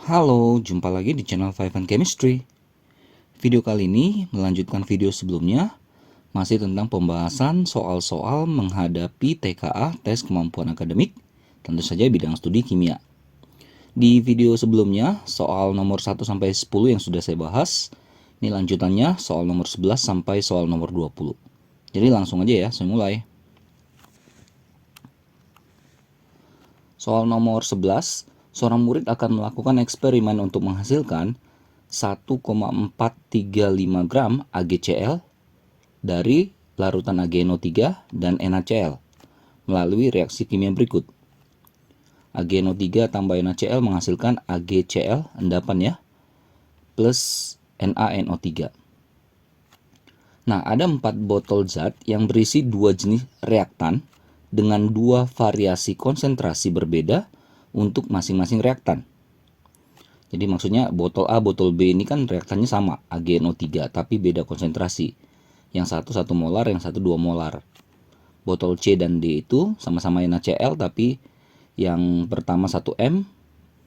Halo, jumpa lagi di channel Five and Chemistry. Video kali ini melanjutkan video sebelumnya, masih tentang pembahasan soal-soal menghadapi TKA, tes kemampuan akademik, tentu saja bidang studi kimia. Di video sebelumnya, soal nomor 1 sampai 10 yang sudah saya bahas, ini lanjutannya soal nomor 11 sampai soal nomor 20. Jadi langsung aja ya, saya mulai. Soal nomor 11, seorang murid akan melakukan eksperimen untuk menghasilkan 1,435 gram AgCl dari larutan AgNO3 dan NaCl melalui reaksi kimia berikut. AgNO3 tambah NaCl menghasilkan AgCl endapan ya, plus NaNO3. Nah, ada 4 botol zat yang berisi 2 jenis reaktan dengan 2 variasi konsentrasi berbeda untuk masing-masing reaktan. Jadi maksudnya botol A, botol B ini kan reaktannya sama, AgNO3, tapi beda konsentrasi. Yang satu 1 molar, yang satu 2 molar. Botol C dan D itu sama-sama NaCl, tapi yang pertama 1M,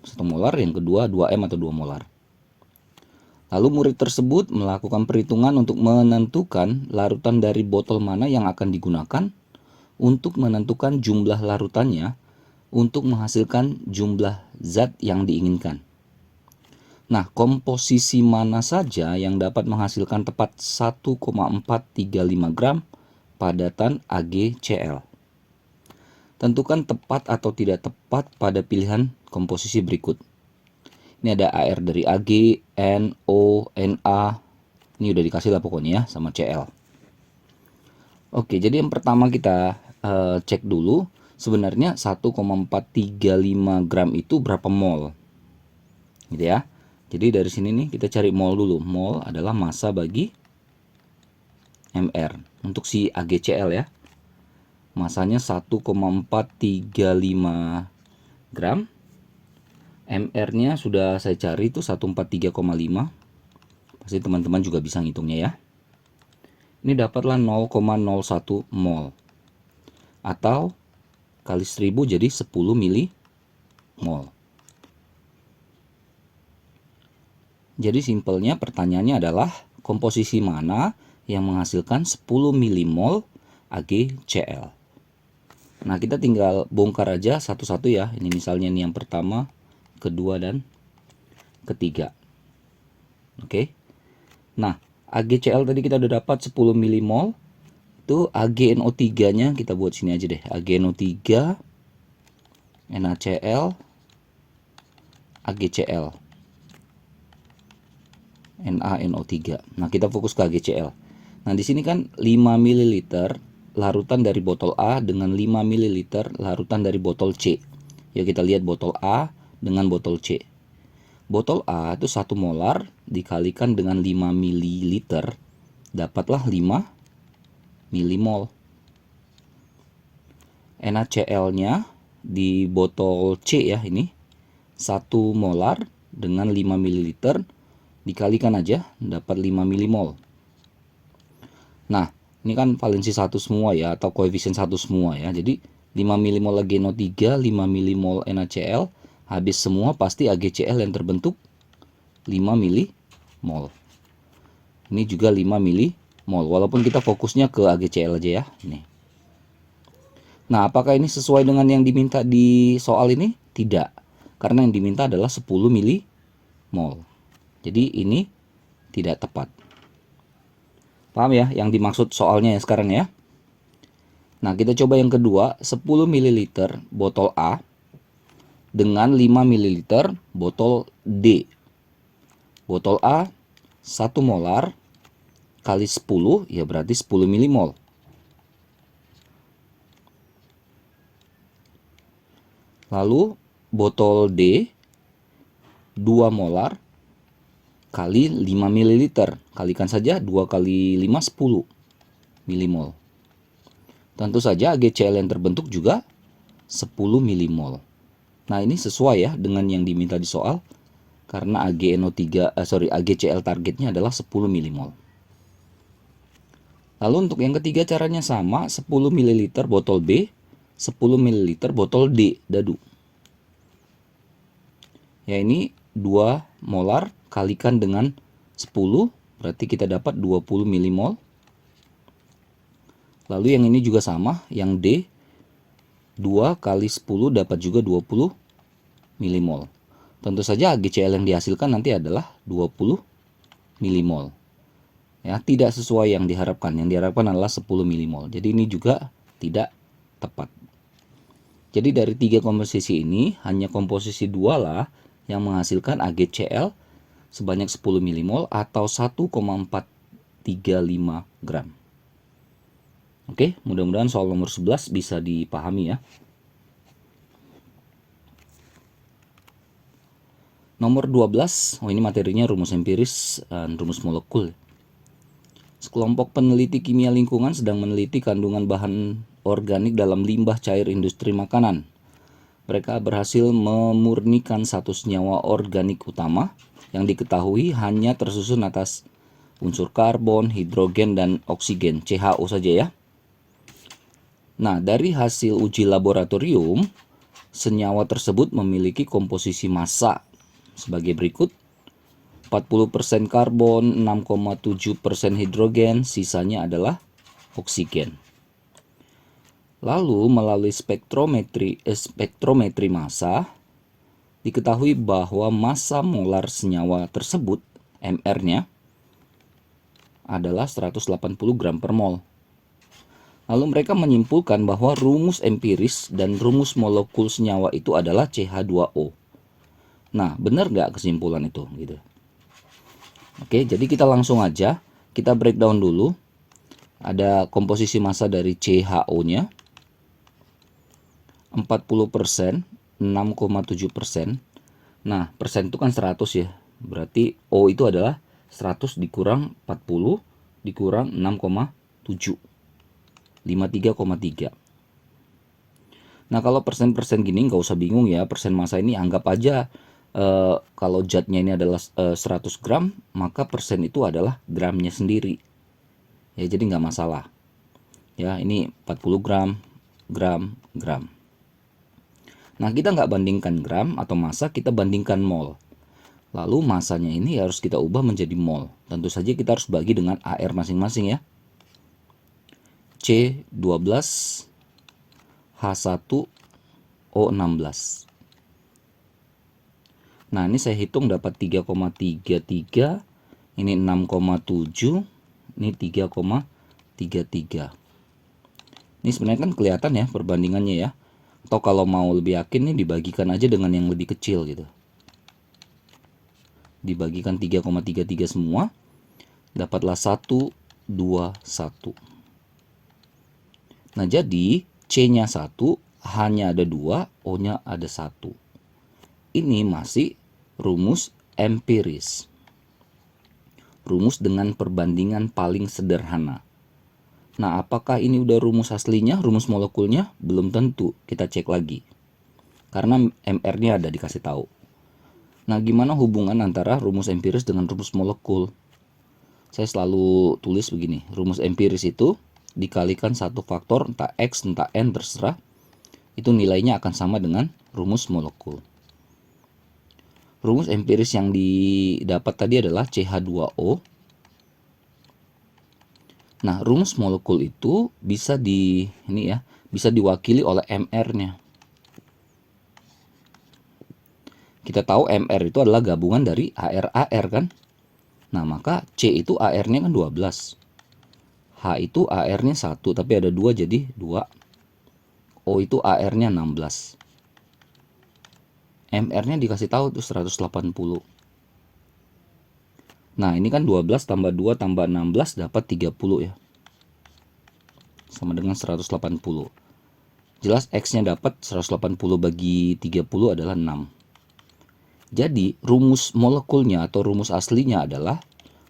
1 molar, yang kedua 2M atau 2 molar. Lalu murid tersebut melakukan perhitungan untuk menentukan larutan dari botol mana yang akan digunakan untuk menentukan jumlah larutannya untuk menghasilkan jumlah zat yang diinginkan. Nah, komposisi mana saja yang dapat menghasilkan tepat 1,435 gram padatan AgCl? Tentukan tepat atau tidak tepat pada pilihan komposisi berikut. Ini ada AR dari Ag, NO, Na. Ini udah dikasih lah pokoknya ya sama Cl. Oke, jadi yang pertama kita cek dulu sebenarnya 1,435 gram itu berapa mol. Gitu ya. Jadi dari sini nih kita cari mol dulu. Mol adalah massa bagi mR. Untuk si AgCl ya. Masanya 1,435 gram. MR-nya sudah saya cari itu 143,5. Pasti teman-teman juga bisa ngitungnya ya. Ini dapatlah 0,01 mol. Atau kali 1000 jadi 10 milimol. Jadi simpelnya pertanyaannya adalah komposisi mana yang menghasilkan 10 milimol AgCl. Nah, kita tinggal bongkar aja satu-satu ya. Ini misalnya ini yang pertama, kedua, dan ketiga. Oke. Nah, AgCl tadi kita udah dapat 10 milimol. Itu AgNO3-nya kita buat sini aja deh. AgNO3, NaCl, AgCl, NaNO3. Nah, kita fokus ke AgCl. Nah, di sini kan 5 ml larutan dari botol A dengan 5 ml larutan dari botol C. Ya, kita lihat botol A dengan botol C. Botol A itu 1 molar dikalikan dengan 5 ml, dapatlah 5 milimol. NaCl-nya di botol C ya, ini 1 molar dengan 5 ml dikalikan aja dapat 5 milimol. Nah, ini kan valensi 1 semua ya, atau koefisien 1 semua ya. Jadi 5 milimol AgNO3, 5 milimol NaCl, habis semua pasti AgCl yang terbentuk 5 milimol. Ini juga 5 milimol, walaupun kita fokusnya ke AgCl aja ya. Nih. Nah, apakah ini sesuai dengan yang diminta di soal ini? Tidak, karena yang diminta adalah 10 milimol. Jadi ini tidak tepat. Paham ya yang dimaksud soalnya ya sekarang ya? Nah, kita coba yang kedua, 10 ml botol A dengan 5 ml botol D. Botol A 1 molar kali 10 ya berarti 10 milimol. Lalu botol D 2 molar kali 5 ml. Kalikan saja 2 kali 5 10 milimol. Tentu saja AgCl yang terbentuk juga 10 milimol. Nah, ini sesuai ya dengan yang diminta di soal karena AgCl targetnya adalah 10 milimol. Lalu untuk yang ketiga caranya sama, 10 ml botol B, 10 ml botol D dadu. Ya, ini 2 molar kalikan dengan 10, berarti kita dapat 20 milimol. Lalu yang ini juga sama, yang D, 2 kali 10 dapat juga 20 milimol. Tentu saja AgCl yang dihasilkan nanti adalah 20 milimol. Ya, tidak sesuai yang diharapkan. Yang diharapkan adalah 10 milimol. Jadi ini juga tidak tepat. Jadi dari 3 komposisi ini, hanya komposisi 2 lah yang menghasilkan AgCl sebanyak 10 milimol atau 1,435 gram. Oke, mudah-mudahan soal nomor 11 bisa dipahami ya. Nomor 12, ini materinya rumus empiris dan rumus molekul. Sekelompok peneliti kimia lingkungan sedang meneliti kandungan bahan organik dalam limbah cair industri makanan. Mereka berhasil memurnikan satu senyawa organik utama yang diketahui hanya tersusun atas unsur karbon, hidrogen, dan oksigen, CHO saja ya. Nah, dari hasil uji laboratorium, senyawa tersebut memiliki komposisi massa sebagai berikut. 40% karbon, 6,7% hidrogen, sisanya adalah oksigen. Lalu melalui spektrometri massa, diketahui bahwa massa molar senyawa tersebut, MR-nya, adalah 180 gram per mol. Lalu mereka menyimpulkan bahwa rumus empiris dan rumus molekul senyawa itu adalah CH2O. Nah, benar nggak kesimpulan itu? Gitu. Oke, jadi kita langsung aja, kita breakdown dulu. Ada komposisi massa dari CHO-nya, 40%, 6,7%. Nah, persen itu kan 100 ya. Berarti O itu adalah 100 dikurang 40 dikurang 6,7. 53,3. Nah, kalau persen-persen gini nggak usah bingung ya. Persen massa ini anggap aja kalau zatnya ini adalah 100 gram, maka persen itu adalah gramnya sendiri. Ya, jadi nggak masalah. Ya, ini 40 gram, gram, gram. Nah, kita nggak bandingkan gram atau massa, kita bandingkan mol. Lalu massanya ini harus kita ubah menjadi mol. Tentu saja kita harus bagi dengan AR masing-masing ya. C12, H1, O16. Nah, ini saya hitung dapat 3,33, ini 6,7, ini 3,33. Ini sebenarnya kan kelihatan ya perbandingannya ya. Atau kalau mau lebih yakin nih dibagikan aja dengan yang lebih kecil gitu. Dibagikan 3,33 semua, dapatlah 1, 2, 1. Nah, jadi C-nya 1, H-nya ada 2, O-nya ada 1. Ini masih rumus empiris. Rumus dengan perbandingan paling sederhana. Nah, apakah ini udah rumus aslinya, rumus molekulnya? Belum tentu, kita cek lagi. Karena MR-nya ada dikasih tahu. Nah, gimana hubungan antara rumus empiris dengan rumus molekul? Saya selalu tulis begini, rumus empiris itu dikalikan satu faktor, entah X, entah N, terserah. Itu nilainya akan sama dengan rumus molekul. Rumus empiris yang didapat tadi adalah CH2O. Nah, rumus molekul itu bisa bisa diwakili oleh MR-nya. Kita tahu MR itu adalah gabungan dari AR kan? Nah, maka C itu AR-nya kan 12. H itu AR-nya 1, tapi ada 2 jadi 2. O itu AR-nya 16. MR-nya dikasih tahu tuh 180. Nah, ini kan 12 tambah 2 tambah 16 dapat 30 ya. Sama dengan 180. Jelas X-nya dapat 180 bagi 30 adalah 6. Jadi, rumus molekulnya atau rumus aslinya adalah,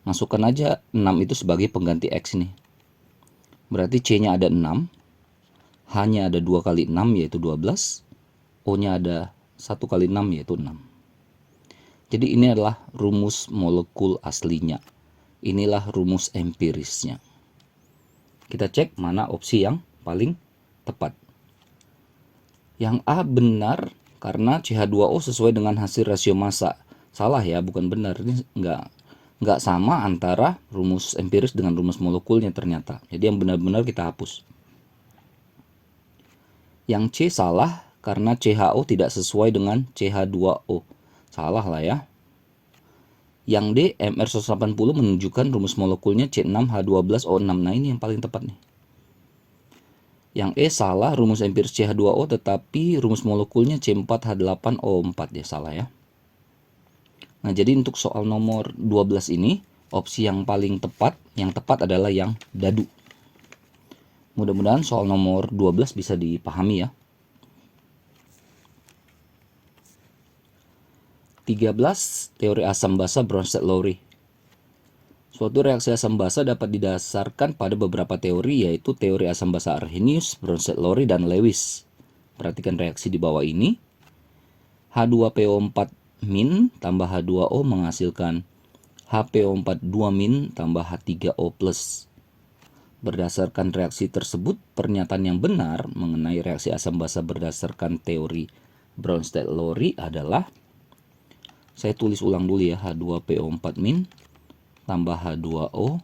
masukkan aja 6 itu sebagai pengganti X nih. Berarti C-nya ada 6. H-nya ada 2 kali 6 yaitu 12. O-nya ada 1 kali 6 yaitu 6. Jadi ini adalah rumus molekul aslinya. Inilah rumus empirisnya. Kita cek mana opsi yang paling tepat. Yang A benar karena CH2O sesuai dengan hasil rasio massa. Salah ya, bukan benar. Ini nggak sama antara rumus empiris dengan rumus molekulnya ternyata. Jadi yang benar-benar kita hapus. Yang C salah karena CHO tidak sesuai dengan CH2O. Salah lah ya. Yang D, MR180 menunjukkan rumus molekulnya C6H12O6. Nah ini yang paling tepat nih. Yang E salah, rumus empiris CH2O tetapi rumus molekulnya C4H8O4 ya, salah ya. Nah, jadi untuk soal nomor 12 ini, opsi yang paling tepat, yang tepat adalah yang dadu. Mudah-mudahan soal nomor 12 bisa dipahami ya. 13. Teori asam basa Bronsted-Lowry. Suatu reaksi asam basa dapat didasarkan pada beberapa teori, yaitu teori asam basa Arrhenius, Bronsted-Lowry, dan Lewis. Perhatikan reaksi di bawah ini. H2PO4 min tambah H2O menghasilkan HPO4 2 min tambah H3O plus. Berdasarkan reaksi tersebut, pernyataan yang benar mengenai reaksi asam basa berdasarkan teori Bronsted-Lowry adalah, saya tulis ulang dulu ya, H2PO4 min tambah H2O,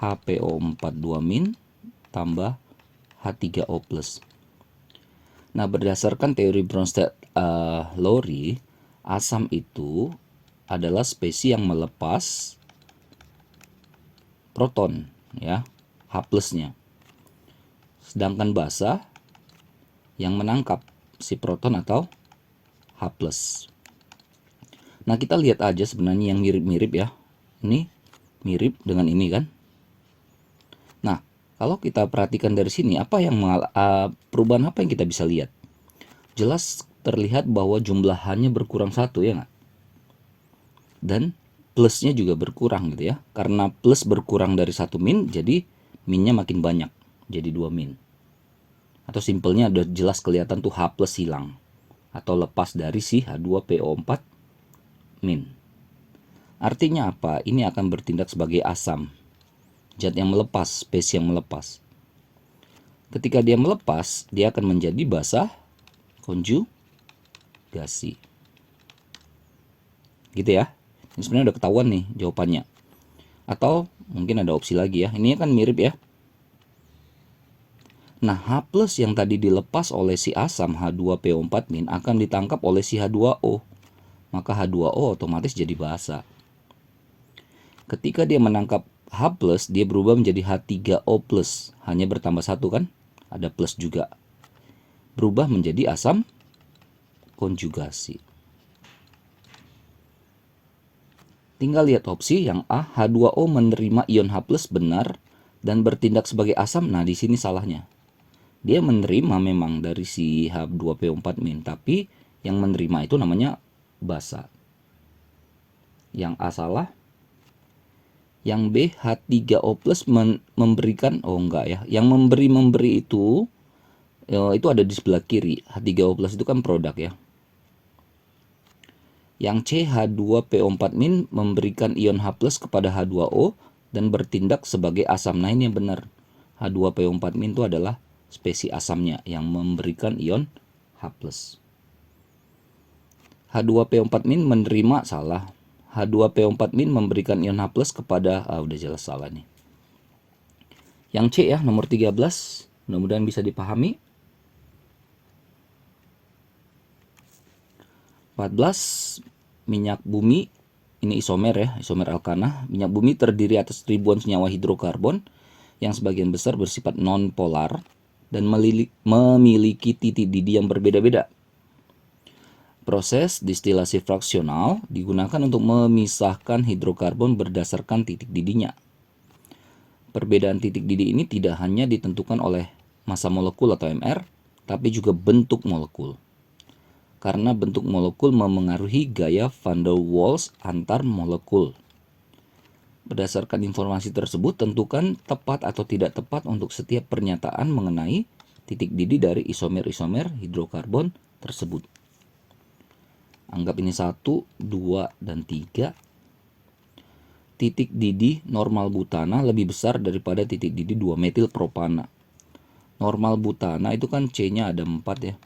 HPO4 2 min tambah H3O plus. Nah, berdasarkan teori Bronsted-Lowry, asam itu adalah spesies yang melepas proton ya, H plusnya. Sedangkan basa yang menangkap si proton atau H plus. Nah, kita lihat aja sebenarnya yang mirip-mirip ya. Ini mirip dengan ini kan. Nah, kalau kita perhatikan dari sini, apa yang perubahan apa yang kita bisa lihat? Jelas terlihat bahwa jumlahannya berkurang satu ya nggak? Dan plusnya juga berkurang gitu ya. Karena plus berkurang dari 1 min, jadi minnya makin banyak, jadi 2 min. Atau simpelnya udah jelas kelihatan tuh H plus hilang atau lepas dari si H2PO4 min. Artinya apa? Ini akan bertindak sebagai asam, zat yang melepas, spesies yang melepas. Ketika dia melepas, dia akan menjadi basa konjugasi. Gitu ya. Ini sebenarnya udah ketahuan nih jawabannya. Atau mungkin ada opsi lagi ya. Ini kan mirip ya. Nah, H plus yang tadi dilepas oleh si asam H2PO4 min akan ditangkap oleh si H2O. Maka H2O otomatis jadi basa. Ketika dia menangkap H plus, dia berubah menjadi H3O plus. Hanya bertambah satu kan? Ada plus juga. Berubah menjadi asam konjugasi. Tinggal lihat opsi yang A, H2O menerima ion H plus benar dan bertindak sebagai asam. Nah, di sini salahnya. Dia menerima memang dari si H2PO4 min, tapi yang menerima itu namanya basa. Yang A salah. Yang B, H3O plus memberikan, oh enggak ya, yang memberi itu ada di sebelah kiri. H3O plus itu kan produk ya. Yang C, H2PO4 min memberikan ion H plus kepada H2O dan bertindak sebagai asam. Nah, ini yang benar. H2PO4 min itu adalah spesies asamnya yang memberikan ion H plus. H2PO4 min menerima, salah. H2PO4 min memberikan ion H plus kepada, udah jelas salah nih. Yang C ya, nomor 13, mudah-mudahan bisa dipahami. 14, minyak bumi, ini isomer ya, isomer alkana. Minyak bumi terdiri atas ribuan senyawa hidrokarbon yang sebagian besar bersifat non-polar dan memiliki titik didih yang berbeda-beda. Proses distilasi fraksional digunakan untuk memisahkan hidrokarbon berdasarkan titik didihnya. Perbedaan titik didih ini tidak hanya ditentukan oleh massa molekul atau MR, tapi juga bentuk molekul. Karena bentuk molekul memengaruhi gaya van der Waals antar molekul. Berdasarkan informasi tersebut, tentukan tepat atau tidak tepat untuk setiap pernyataan mengenai titik didih dari isomer-isomer hidrokarbon tersebut. Anggap ini 1, 2, dan 3. Titik didih normal butana lebih besar daripada titik didih 2-metil propana. Normal butana itu kan C-nya ada 4 ya.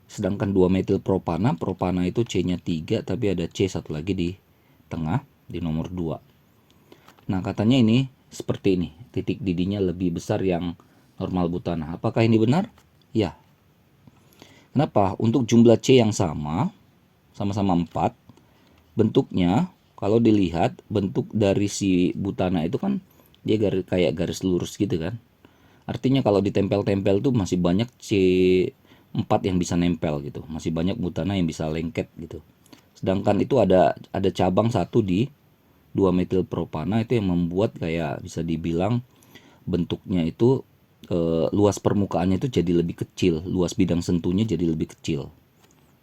Sedangkan 2 metil propana, propana itu C-nya 3 tapi ada C satu lagi di tengah di nomor 2. Nah, katanya ini seperti ini, titik didinya lebih besar yang normal butana. Apakah ini benar? Ya. Kenapa? Untuk jumlah C yang sama-sama 4, bentuknya kalau dilihat bentuk dari si butana itu kan dia kayak garis lurus gitu kan. Artinya kalau ditempel-tempel tuh masih banyak C4 yang bisa nempel gitu. Masih banyak butana yang bisa lengket gitu. Sedangkan itu ada cabang satu di 2 metil propana itu yang membuat kayak bisa dibilang bentuknya itu luas permukaannya itu jadi lebih kecil, luas bidang sentuhnya jadi lebih kecil.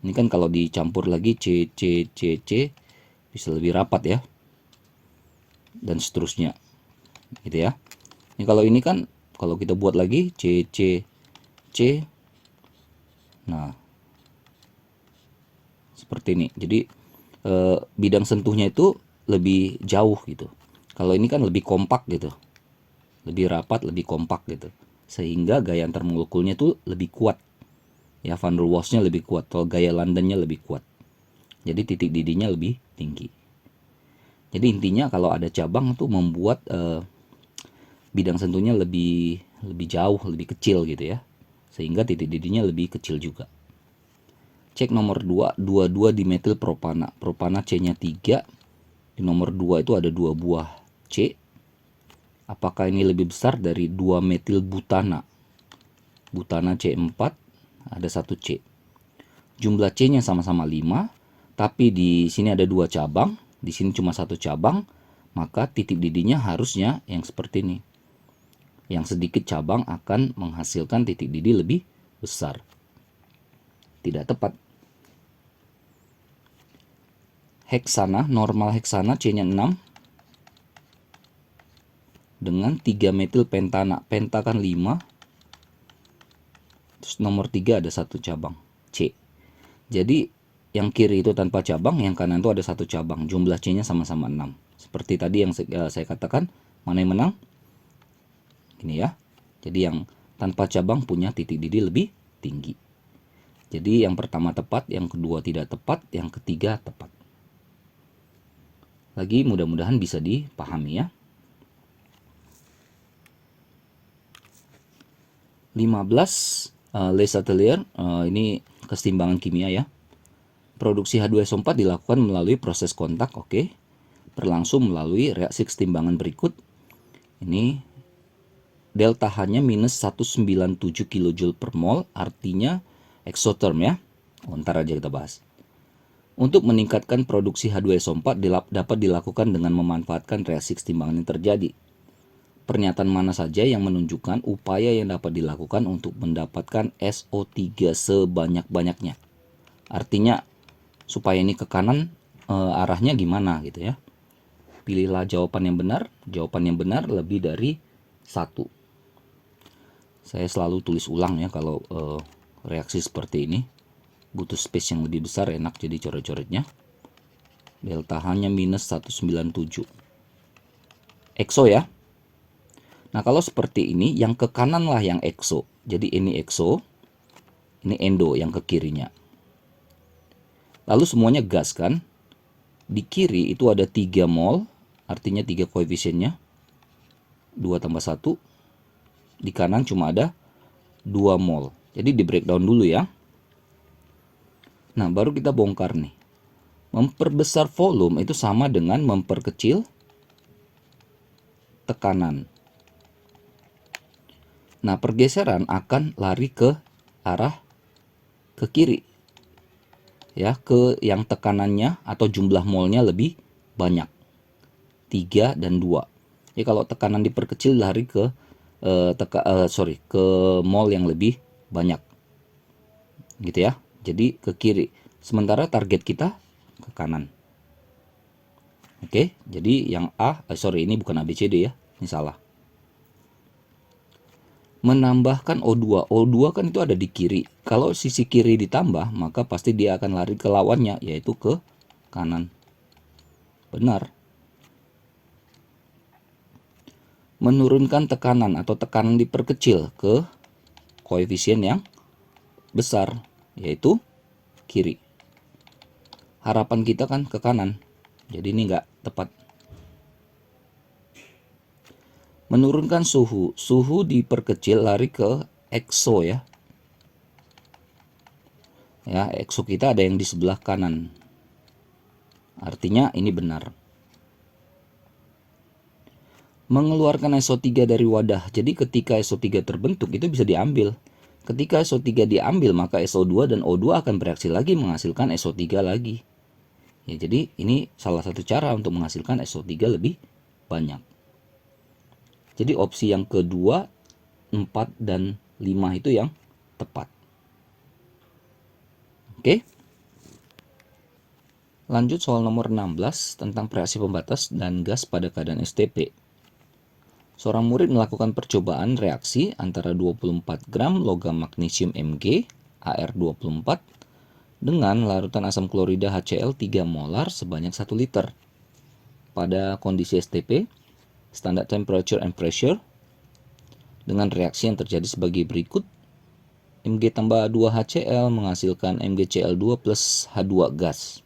Ini kan kalau dicampur lagi C, C, C, C bisa lebih rapat ya. Dan seterusnya. Gitu ya. Ini kalau ini kan kalau kita buat lagi C, C, C. Nah. Seperti ini. Jadi bidang sentuhnya itu lebih jauh gitu. Kalau ini kan lebih kompak gitu. Lebih rapat, lebih kompak gitu. Sehingga gaya antar molekulnya itu lebih kuat. Ya, van der Waals-nya lebih kuat. Kalau gaya London-nya lebih kuat. Jadi titik didinya lebih tinggi. Jadi intinya kalau ada cabang itu membuat bidang sentuhnya lebih jauh, lebih kecil gitu ya. Sehingga titik didinya lebih kecil juga. Cek nomor 2, 22 dimetil propana. Propana C-nya 3. Di nomor 2 itu ada 2 buah C. Apakah ini lebih besar dari 2 metil butana? Butana C4, ada 1 C. Jumlah C-nya sama-sama 5, tapi di sini ada 2 cabang, di sini cuma 1 cabang, maka titik didinya harusnya yang seperti ini. Yang sedikit cabang akan menghasilkan titik didi lebih besar. Tidak tepat. Heksana, normal heksana C-nya 6 dengan 3 metil pentana. Penta kan 5. Terus nomor 3 ada 1 cabang C. Jadi yang kiri itu tanpa cabang, yang kanan itu ada 1 cabang. Jumlah C-nya sama-sama 6. Seperti tadi yang saya katakan, mana yang menang? Ini ya. Jadi yang tanpa cabang punya titik didi lebih tinggi. Jadi yang pertama tepat, yang kedua tidak tepat, yang ketiga tepat. Lagi mudah-mudahan bisa dipahami ya. 15 Les Atelier, ini kesetimbangan kimia ya. Produksi H2SO4 dilakukan melalui proses kontak, oke. Berlangsung melalui reaksi kesetimbangan berikut. Ini delta H-nya minus 197 kJ per mol, artinya exotherm ya. Ntar aja kita bahas. Untuk meningkatkan produksi H2SO4 dapat dilakukan dengan memanfaatkan reaksi kesetimbangan yang terjadi. Pernyataan mana saja yang menunjukkan upaya yang dapat dilakukan untuk mendapatkan SO3 sebanyak-banyaknya. Artinya supaya ini ke kanan arahnya gimana gitu ya. Pilihlah jawaban yang benar. Jawaban yang benar lebih dari 1. Saya selalu tulis ulang ya kalau reaksi seperti ini. Butuh space yang lebih besar, enak jadi coret-coretnya. Delta H-nya minus 197. Exo ya. Nah kalau seperti ini, yang ke kanan lah yang exo. Jadi ini exo, ini endo yang ke kirinya. Lalu semuanya gas kan. Di kiri itu ada 3 mol, artinya 3 koefisiennya. 2 tambah 1. Di kanan cuma ada 2 mol. Jadi di breakdown dulu ya. Nah baru kita bongkar nih. Memperbesar volume itu sama dengan memperkecil tekanan. Nah pergeseran akan lari ke arah ke kiri. Ya, ke yang tekanannya atau jumlah molnya lebih banyak. 3 dan 2. Jadi kalau tekanan diperkecil lari ke ke mol yang lebih banyak. Gitu ya. Jadi ke kiri. Sementara target kita ke kanan. Oke, jadi yang ini bukan ABCD ya. Ini salah. Menambahkan O2. O2 kan itu ada di kiri. Kalau sisi kiri ditambah, maka pasti dia akan lari ke lawannya, yaitu ke kanan. Benar. Menurunkan tekanan atau tekanan diperkecil ke koefisien yang besar. yaitu kiri. Harapan kita kan ke kanan, jadi ini nggak tepat. Menurunkan suhu. Suhu diperkecil lari ke exo ya. Ya, exo kita ada yang di sebelah kanan. Artinya ini benar. Mengeluarkan SO3 dari wadah. Jadi ketika SO3 terbentuk itu bisa diambil. Ketika SO3 diambil maka SO2 dan O2 akan bereaksi lagi menghasilkan SO3 lagi. Ya, jadi ini salah satu cara untuk menghasilkan SO3 lebih banyak. Jadi opsi yang kedua, 4 dan 5 itu yang tepat. Oke. Lanjut soal nomor 16 tentang reaksi pembatas dan gas pada keadaan STP. Seorang murid melakukan percobaan reaksi antara 24 gram logam magnesium Mg Ar24 dengan larutan asam klorida HCl 3 molar sebanyak 1 liter. Pada kondisi STP, standard temperature and pressure, dengan reaksi yang terjadi sebagai berikut. Mg tambah 2 HCl menghasilkan MgCl2 plus H2 gas.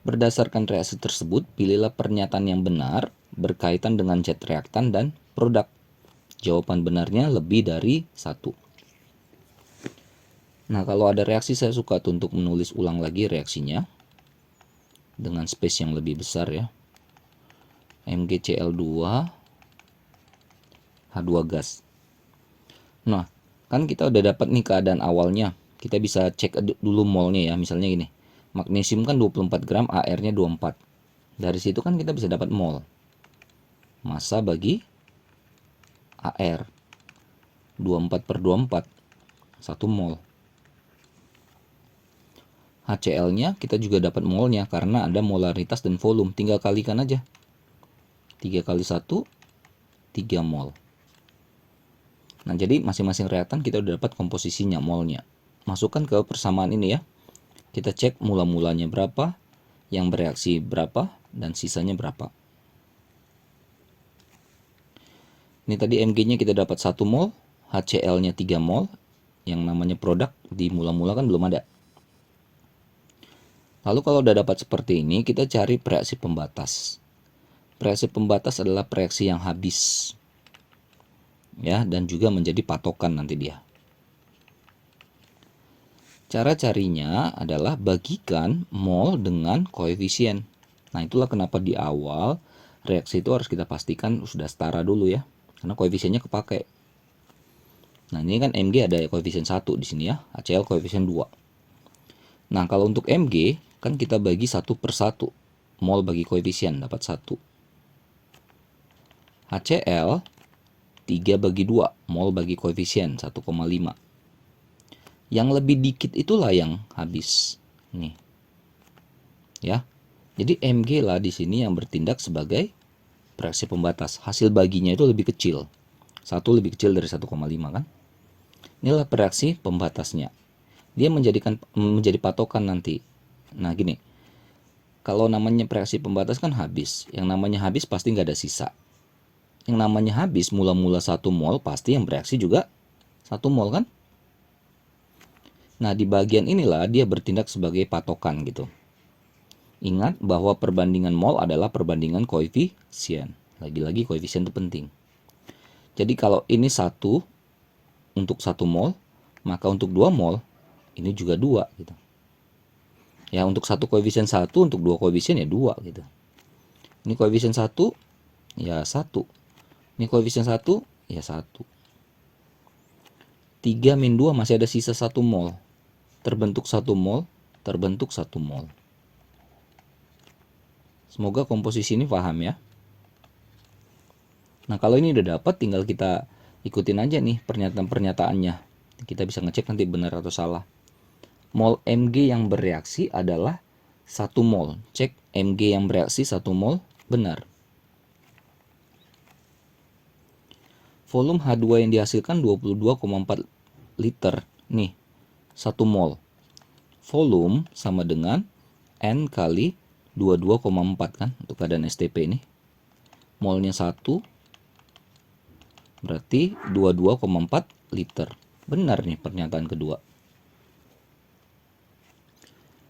Berdasarkan reaksi tersebut, pilihlah pernyataan yang benar berkaitan dengan zat reaktan dan produk. Jawaban benarnya lebih dari 1. Nah, kalau ada reaksi saya suka untuk menulis ulang lagi reaksinya dengan space yang lebih besar ya. MgCl2 H2 gas. Nah, kan kita udah dapat nih keadaan awalnya. Kita bisa cek dulu molnya ya. Misalnya gini. Magnesium kan 24 gram, Ar-nya 24. Dari situ kan kita bisa dapat mol. Massa bagi Ar. 24 per 24. 1 mol. HCl-nya kita juga dapat molnya karena ada molaritas dan volume. Tinggal kalikan aja. 3 kali 1, 3 mol. Nah, jadi masing-masing reaktan kita udah dapat komposisinya, molnya. Masukkan ke persamaan ini ya. Kita cek mula-mulanya berapa, yang bereaksi berapa, dan sisanya berapa. Ini tadi Mg-nya kita dapat 1 mol, HCl-nya 3 mol, yang namanya produk di mula-mula kan belum ada. Lalu kalau udah dapat seperti ini, kita cari reaksi pembatas. Reaksi pembatas adalah reaksi yang habis. Ya, dan juga menjadi patokan nanti dia. Cara carinya adalah bagikan mol dengan koefisien. Nah, itulah kenapa di awal reaksi itu harus kita pastikan sudah setara dulu ya. Karena koefisiennya kepakai. Nah, ini kan Mg ada koefisien 1 di sini ya, HCl koefisien 2. Nah, kalau untuk Mg kan kita bagi 1 per 1. Mol bagi koefisien dapat 1. HCl 3 bagi 2, mol bagi koefisien 1,5. Yang lebih dikit itulah yang habis. Nih. Ya. Jadi Mg lah di sini yang bertindak sebagai reaksi pembatas. Hasil baginya itu lebih kecil. 1 lebih kecil dari 1,5 kan? Inilah reaksi pembatasnya. Dia menjadi patokan nanti. Nah, gini. Kalau namanya reaksi pembatas kan habis. Yang namanya habis pasti nggak ada sisa. Yang namanya habis mula-mula 1 mol pasti yang bereaksi juga 1 mol kan? Nah, di bagian inilah dia bertindak sebagai patokan gitu. Ingat bahwa perbandingan mol adalah perbandingan koefisien. Lagi-lagi koefisien itu penting. Jadi kalau ini 1 untuk 1 mol, maka untuk 2 mol ini juga 2 gitu. Ya, untuk 1 koefisien 1, untuk 2 koefisien ya 2 gitu. Ini koefisien 1 ya 1. Ini koefisien 1, ya 1. 3 min 2 masih ada sisa 1 mol. Terbentuk 1 mol, terbentuk 1 mol. Semoga komposisi ini paham ya. Nah, kalau ini udah dapat tinggal kita ikutin aja nih pernyataan-pernyataannya. Kita bisa ngecek nanti benar atau salah. Mol Mg yang bereaksi adalah 1 mol. Cek Mg yang bereaksi 1 mol, benar. Volume H2 yang dihasilkan 22,4 liter. Nih, 1 mol. Volume sama dengan N kali 22,4 kan untuk keadaan STP ini. Molnya 1 berarti 22,4 liter. Benar nih pernyataan kedua.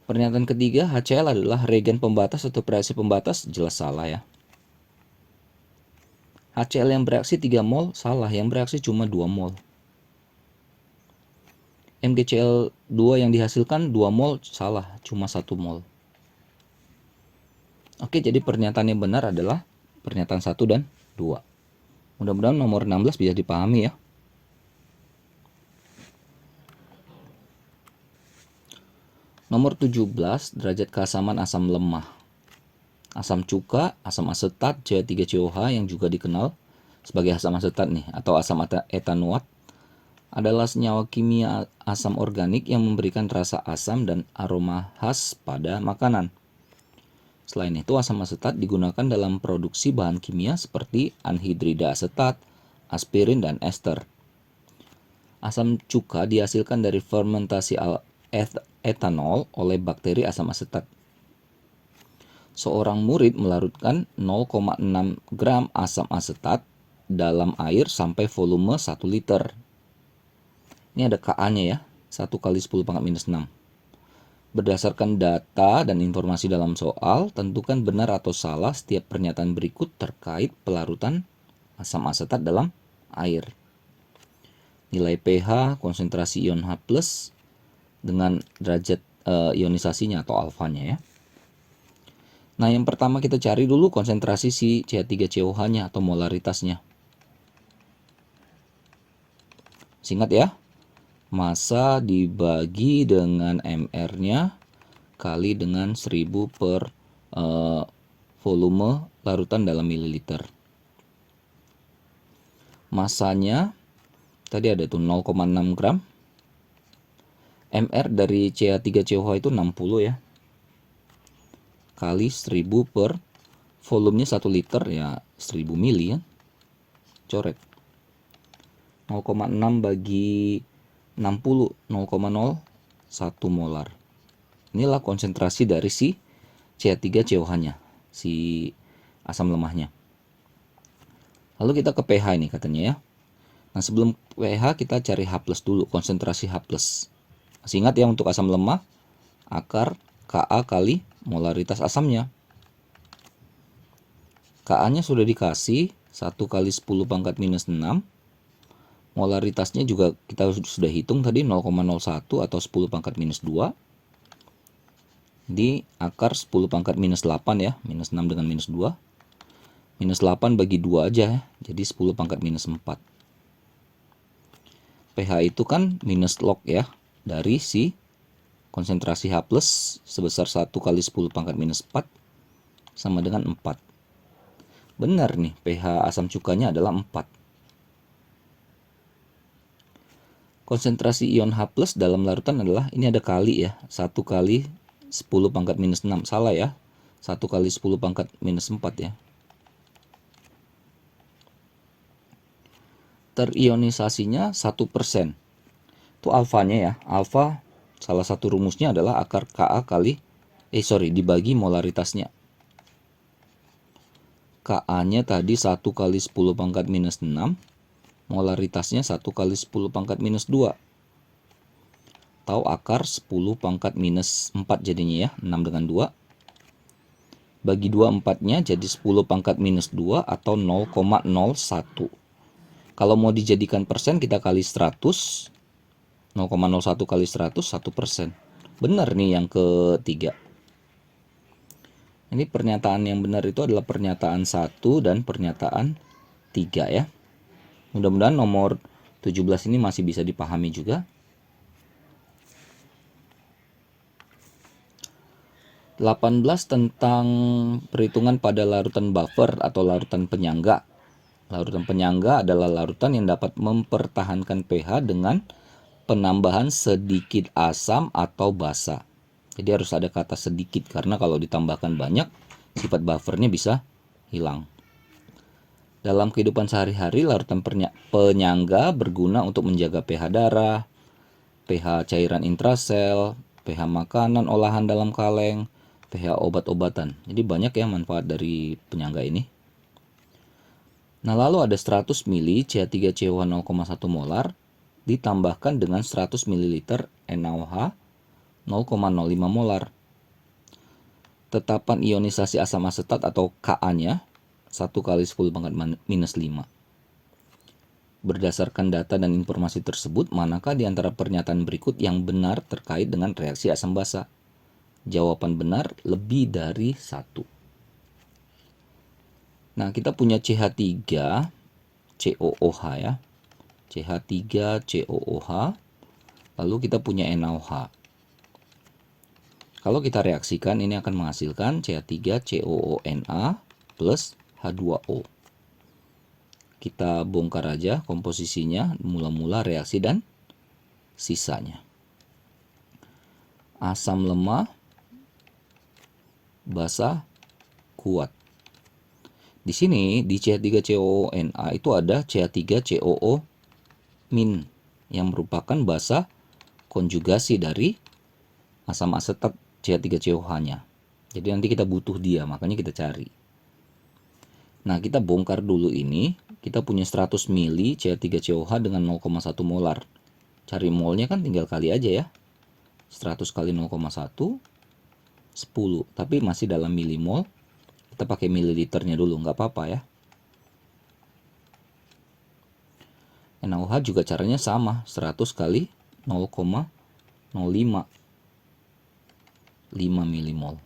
Pernyataan ketiga, HCl adalah reagen pembatas atau bereaksi pembatas, jelas salah ya. HCl yang bereaksi 3 mol, salah, yang bereaksi cuma 2 mol. MgCl2 yang dihasilkan 2 mol, salah, cuma 1 mol. Oke, jadi pernyataan yang benar adalah pernyataan 1 dan 2. Mudah-mudahan nomor 16 bisa dipahami ya. Nomor 17, derajat keasaman asam lemah. Asam cuka, asam asetat, CH3COH yang juga dikenal sebagai asam asetat nih atau asam etanoat adalah senyawa kimia asam organik yang memberikan rasa asam dan aroma khas pada makanan. Selain itu, asam asetat digunakan dalam produksi bahan kimia seperti anhidrida asetat, aspirin, dan ester. Asam cuka dihasilkan dari fermentasi etanol oleh bakteri asam asetat. Seorang murid melarutkan 0,6 gram asam asetat dalam air sampai volume 1 liter. Ini ada Ka-nya ya, 1 kali 10 pangkat minus 6. Berdasarkan data dan informasi dalam soal, tentukan benar atau salah setiap pernyataan berikut terkait pelarutan asam asetat dalam air. Nilai pH, konsentrasi ion H+, dengan derajat ionisasinya atau alfanya ya. Nah, yang pertama kita cari dulu konsentrasi si CH3COH-nya atau molaritasnya. Singkat ya, massa dibagi dengan MR-nya kali dengan 1000 per volume larutan dalam mililiter. Massanya tadi ada tuh 0,6 gram. MR dari CH3COH itu 60 ya. Kali 1000 per volumenya 1 liter ya 1000 mili ya. Coret. 0,6 bagi 60, 0,01 molar. Inilah konsentrasi dari si CH3COH-nya, si asam lemahnya. Lalu kita ke pH ini katanya ya. Nah, sebelum pH kita cari H+ dulu, konsentrasi H+. Masih ingat ya untuk asam lemah, akar Ka kali molaritas asamnya. Ka-nya sudah dikasih 1 kali 10 pangkat minus 6. Molaritasnya juga kita sudah hitung tadi 0,01 atau 10 pangkat minus 2. Di akar 10 pangkat minus 8 ya, minus 6 dengan minus 2. Minus 8 bagi 2 aja ya, jadi 10 pangkat minus 4. pH itu kan minus log ya, dari si konsentrasi H+ sebesar 1 kali 10 pangkat minus 4 sama dengan 4. Benar nih, pH asam cukanya adalah 4. Konsentrasi ion H+ dalam larutan adalah, ini ada kali ya, 1 kali 10 pangkat minus 6. Salah ya, 1 kali 10 pangkat minus 4 ya. Terionisasinya 1%. Itu alfanya ya, alfa salah satu rumusnya adalah akar Ka kali, dibagi molaritasnya. Ka-nya tadi 1 kali 10 pangkat minus 6. Molaritasnya 1 kali 10 pangkat minus 2. Tahu akar 10 pangkat minus 4 jadinya ya, 6 dengan 2. Bagi 2 4-nya jadi 10 pangkat minus 2 atau 0,01. Kalau mau dijadikan persen kita kali 100. 0,01 kali 100, 1%. Benar nih yang ketiga. Ini pernyataan yang benar itu adalah pernyataan 1 dan pernyataan 3 ya. Mudah-mudahan nomor 17 ini masih bisa dipahami juga. 18 tentang perhitungan pada larutan buffer atau larutan penyangga. Larutan penyangga adalah larutan yang dapat mempertahankan pH dengan penambahan sedikit asam atau basa. Jadi harus ada kata sedikit karena kalau ditambahkan banyak, sifat buffernya bisa hilang. Dalam kehidupan sehari-hari, larutan penyangga berguna untuk menjaga pH darah, pH cairan intrasel, pH makanan olahan dalam kaleng, pH obat-obatan. Jadi banyak ya manfaat dari penyangga ini. Nah, lalu ada 100 ml CH3COH 0,1 molar ditambahkan dengan 100 ml NaOH 0,05 molar. tetapan ionisasi asam asetat atau Ka-nya 1 kali 10 pangkat minus 5. Berdasarkan data dan informasi tersebut, manakah di antara pernyataan berikut yang benar terkait dengan reaksi asam basa? Jawaban benar lebih dari 1. Nah, kita punya CH3 COOH ya. CH3 COOH. Lalu kita punya NaOH. Kalau kita reaksikan, ini akan menghasilkan CH3 COONa plus H2O. Kita bongkar aja komposisinya, mula-mula reaksi dan sisanya. Asam lemah, basa, kuat. Di sini di CH3COONa itu ada CH3COO- yang merupakan basa konjugasi dari asam asetat CH3COOH-nya. Jadi nanti kita butuh dia, makanya kita cari. Nah, kita bongkar dulu ini. Kita punya 100 mili CH3COOH dengan 0,1 molar. Cari molnya kan tinggal kali aja ya. 100 kali 0,1, 10. Tapi masih dalam milimol. Kita pakai mililiternya dulu, nggak apa-apa ya. NaOH juga caranya sama, 100 kali 0,05. 5 milimol.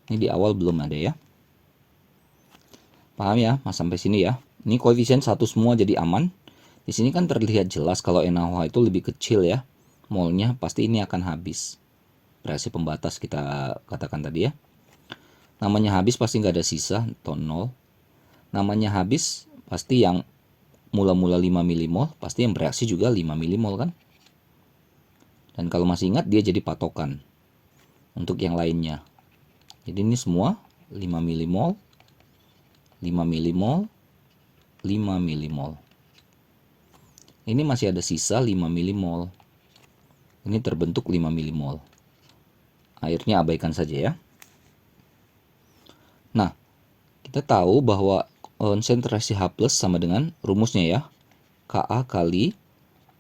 Ini di awal belum ada ya. Paham ya, Mas, sampai sini ya. Ini koefisien 1 semua jadi aman. Di sini kan terlihat jelas kalau NaOH itu lebih kecil ya. Molnya pasti ini akan habis. Reaksi pembatas kita katakan tadi ya. Namanya habis pasti nggak ada sisa atau 0. Namanya habis pasti yang mula-mula 5 milimol, pasti yang bereaksi juga 5 milimol kan. Dan kalau masih ingat, dia jadi patokan untuk yang lainnya. Jadi ini semua 5 milimol, 5 milimol, 5 milimol. Ini masih ada sisa 5 milimol. Ini terbentuk 5 milimol. Airnya abaikan saja ya. Nah, kita tahu bahwa konsentrasi H+ sama dengan rumusnya ya. Ka kali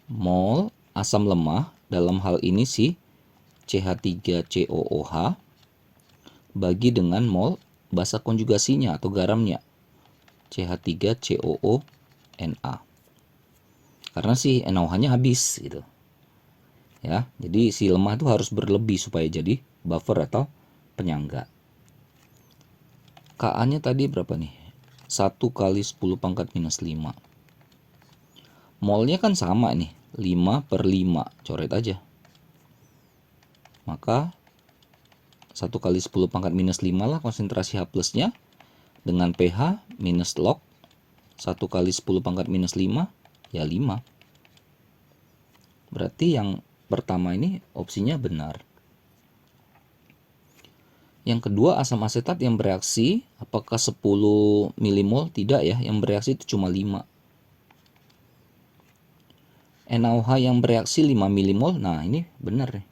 mol asam lemah, dalam hal ini si CH3COOH, bagi dengan mol basa konjugasinya atau garamnya, CH3COONa. Karena si NaOH-nya habis gitu. Ya, jadi si lemah itu harus berlebih supaya jadi buffer atau penyangga. Ka-nya tadi berapa nih? 1 kali 10 pangkat minus 5. Molnya kan sama nih, 5 per 5. Coret aja. Maka 1 kali 10 pangkat minus 5 lah konsentrasi H+-nya. Dengan pH minus log 1 kali 10 pangkat minus 5, ya 5. Berarti yang pertama ini opsinya benar. Yang kedua, asam asetat yang bereaksi, apakah 10 milimol? Tidak ya, yang bereaksi itu cuma 5. NaOH yang bereaksi 5 milimol, nah ini benar nih.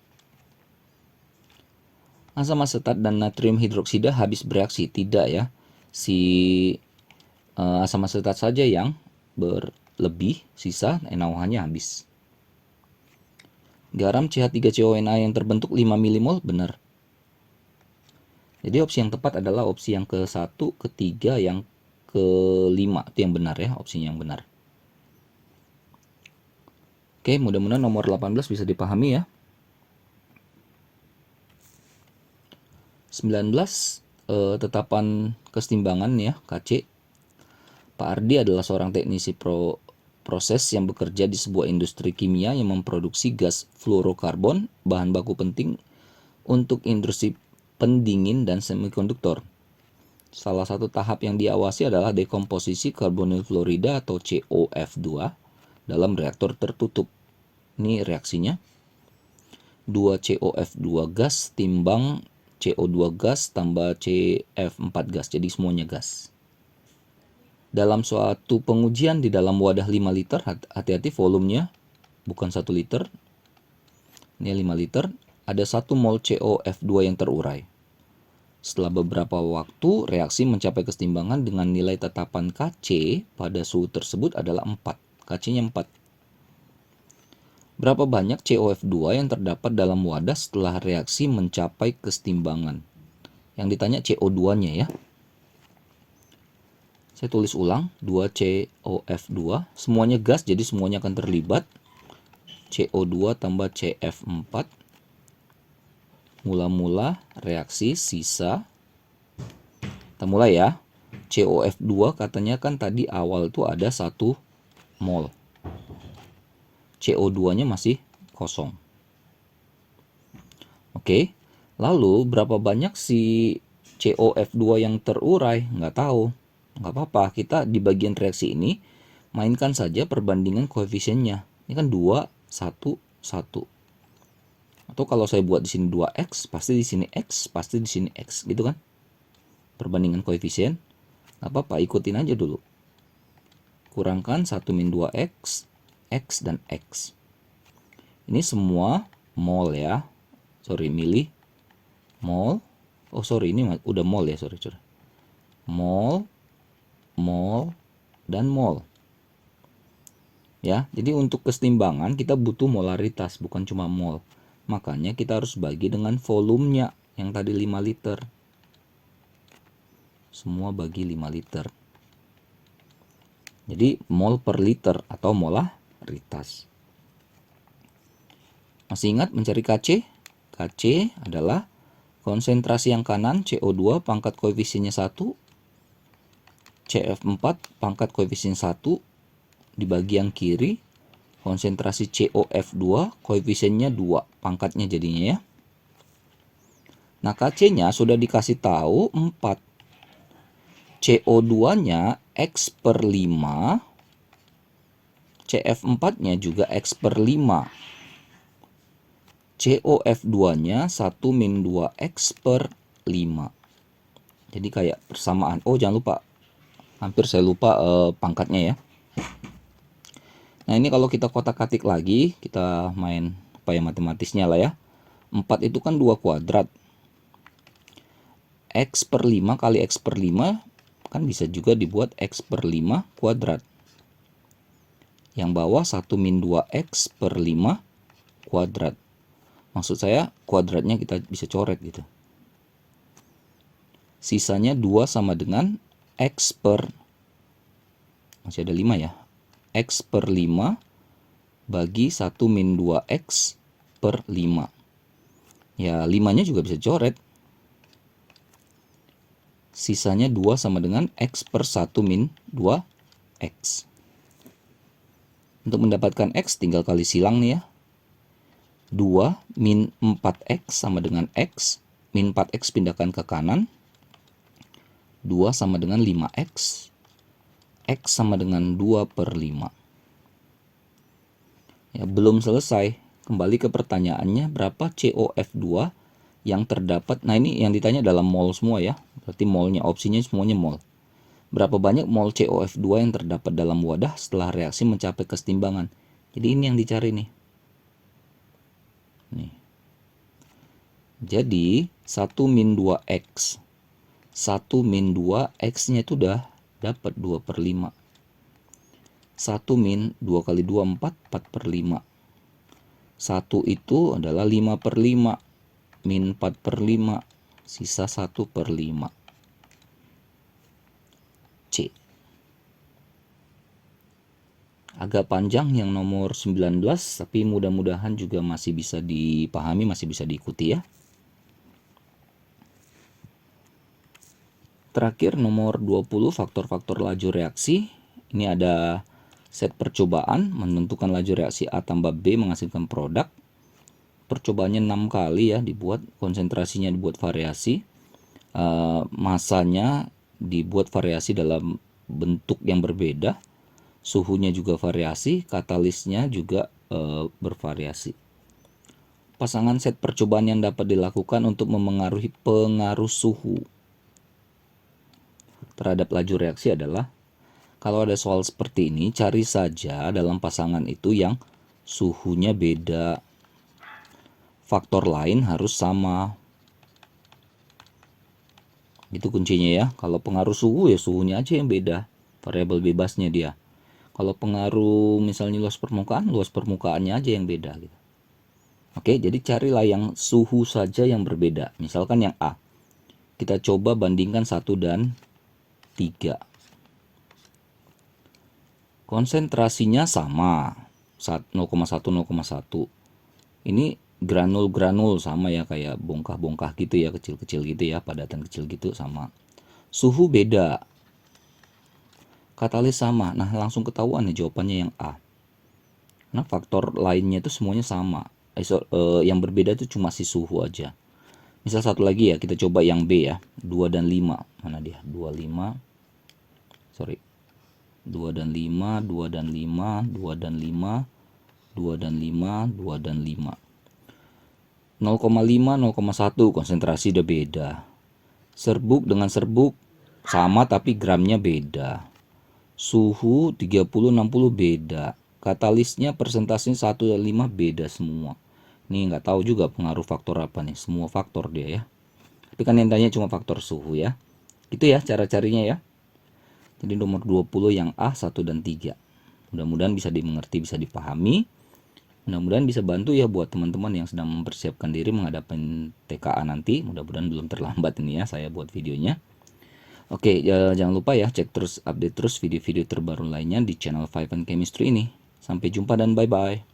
Asam asetat dan natrium hidroksida habis bereaksi, tidak ya. Si asam asetat saja yang berlebih, sisa NaOH-nya habis. Garam CH3CONa yang terbentuk 5 milimol, benar. Jadi opsi yang tepat adalah opsi yang ke-1, ke-3, yang ke-5. Itu yang benar ya, opsinya yang benar. Oke, mudah-mudahan nomor 18 bisa dipahami ya. 19, tetapan kesetimbangan ya, KC. Pak Ardi adalah seorang teknisi proses yang bekerja di sebuah industri kimia yang memproduksi gas fluorokarbon, bahan baku penting untuk industri pendingin dan semikonduktor. Salah satu tahap yang diawasi adalah dekomposisi karbonil fluorida atau COF2 dalam reaktor tertutup. Ini reaksinya. 2 COF2 gas timbang CO2 gas tambah CF4 gas, jadi semuanya gas. Dalam suatu pengujian di dalam wadah 5 liter, hati-hati volumenya bukan 1 liter, ini 5 liter, ada 1 mol COF2 yang terurai. Setelah beberapa waktu, reaksi mencapai kesetimbangan dengan nilai tetapan Kc pada suhu tersebut adalah 4. Kc-nya 4. Berapa banyak COF2 yang terdapat dalam wadah setelah reaksi mencapai kesetimbangan? Yang ditanya CO2-nya ya. Saya tulis ulang, 2COF2, semuanya gas jadi semuanya akan terlibat. CO2 tambah CF4. Mula-mula reaksi sisa. Kita mulai ya. COF2 katanya kan tadi awal tuh ada 1 mol. CO2-nya masih kosong. Oke. Lalu berapa banyak si COF2 yang terurai? Nggak tahu. Nggak apa-apa, kita di bagian reaksi ini mainkan saja perbandingan koefisiennya. Ini kan 2, 1, 1. Atau kalau saya buat di sini 2x, pasti di sini x, pasti di sini x, gitu kan? Perbandingan koefisien. Nggak apa-apa, ikutin aja dulu. Kurangkan 1 min 2x, x dan x. Ini semua mol ya. Sorry, mili. Mol. Oh sorry, ini udah mol ya, sorry. Mol, mol, dan mol. Ya, jadi untuk kesetimbangan kita butuh molaritas, bukan cuma mol. Makanya kita harus bagi dengan volumenya yang tadi 5 liter. Semua bagi 5 liter. Jadi mol per liter atau molaritas. Masih ingat mencari Kc? Kc adalah konsentrasi yang kanan CO2 pangkat koefisiennya 1. CF4 pangkat koefisien 1 di bagian kiri, konsentrasi COF2 koefisiennya 2 pangkatnya jadinya ya. Nah Kc-nya sudah dikasih tahu 4. CO2-nya X per 5, CF4-nya juga X per 5. COF2-nya 1 min 2X per 5. Jadi kayak persamaan. Oh jangan lupa, hampir saya lupa pangkatnya ya. Nah ini kalau kita kotak-katik lagi, kita main apa ya matematisnya lah ya. 4 itu kan 2 kuadrat. X per 5 kali X per 5 kan bisa juga dibuat X per 5 kuadrat. Yang bawah 1 min 2X per 5 kuadrat. Maksud saya kuadratnya kita bisa coret gitu. Sisanya 2 sama dengan X per, masih ada 5 ya, X per 5 bagi 1 min 2X per 5. Ya 5-nya juga bisa coret. Sisanya 2 sama dengan X per 1 min 2X. Untuk mendapatkan X tinggal kali silang nih ya. 2 min 4X sama dengan X. Min 4X pindahkan ke kanan. 2 sama dengan 5X. X sama dengan 2 per 5. Ya, belum selesai. Kembali ke pertanyaannya, berapa COF2 yang terdapat? Nah ini yang ditanya dalam mol semua ya. Berarti molnya, opsinya semuanya mol. Berapa banyak mol COF2 yang terdapat dalam wadah setelah reaksi mencapai kesetimbangan? Jadi ini yang dicari nih. Nih. Jadi 1 min 2X. 1 min 2 X-nya itu udah dapat 2 per 5. 1 min 2 kali 2 4, 4 per 5. 1 itu adalah 5 per 5. Min 4 per 5. Sisa 1 per 5. C. Agak panjang yang nomor 19, tapi mudah-mudahan juga masih bisa dipahami, masih bisa diikuti ya. Terakhir nomor 20, faktor-faktor laju reaksi. Ini ada set percobaan menentukan laju reaksi A tambah B menghasilkan produk. Percobaannya 6 kali ya dibuat, konsentrasinya dibuat variasi, masanya dibuat variasi dalam bentuk yang berbeda, suhunya juga variasi, katalisnya juga bervariasi. Pasangan set percobaan yang dapat dilakukan untuk memengaruhi pengaruh suhu terhadap laju reaksi adalah, kalau ada soal seperti ini, cari saja dalam pasangan itu yang suhunya beda. Faktor lain harus sama. Itu kuncinya ya. Kalau pengaruh suhu ya suhunya aja yang beda. Variabel bebasnya dia. Kalau pengaruh misalnya luas permukaannya aja yang beda gitu. Oke, jadi carilah yang suhu saja yang berbeda. Misalkan yang A. Kita coba bandingkan 1 dan 3. Konsentrasinya sama. 0,1 0,1. Ini granul-granul sama ya, kayak bongkah-bongkah gitu ya, kecil-kecil gitu ya, padatan kecil gitu sama. Suhu beda. Katalis sama. Nah, langsung ketahuan nih jawabannya yang A. Nah, faktor lainnya itu semuanya sama. Yang berbeda itu cuma si suhu aja. Misal satu lagi ya, kita coba yang B ya. 2 dan 5. Mana dia? 2 5. Sorry. 2 dan 5, 2 dan 5, 2 dan 5, 2 dan 5, 2 dan 5. 0,5, 0,1 konsentrasi udah beda. Serbuk dengan serbuk sama tapi gramnya beda. Suhu 30-60 beda. Katalisnya persentasenya 1 dan 5 beda semua. Nih nggak tahu juga pengaruh faktor apa nih. Semua faktor dia ya. Tapi kan yang tanya cuma faktor suhu ya. Itu ya cara-carinya ya. Jadi nomor 20 yang A, 1 dan 3. Mudah-mudahan bisa dimengerti, bisa dipahami. Mudah-mudahan bisa bantu ya buat teman-teman yang sedang mempersiapkan diri menghadapi TKA nanti. Mudah-mudahan belum terlambat ini ya saya buat videonya. Oke, jangan lupa ya cek terus, update terus video-video terbaru lainnya di channel Five and Chemistry ini. Sampai jumpa dan bye-bye.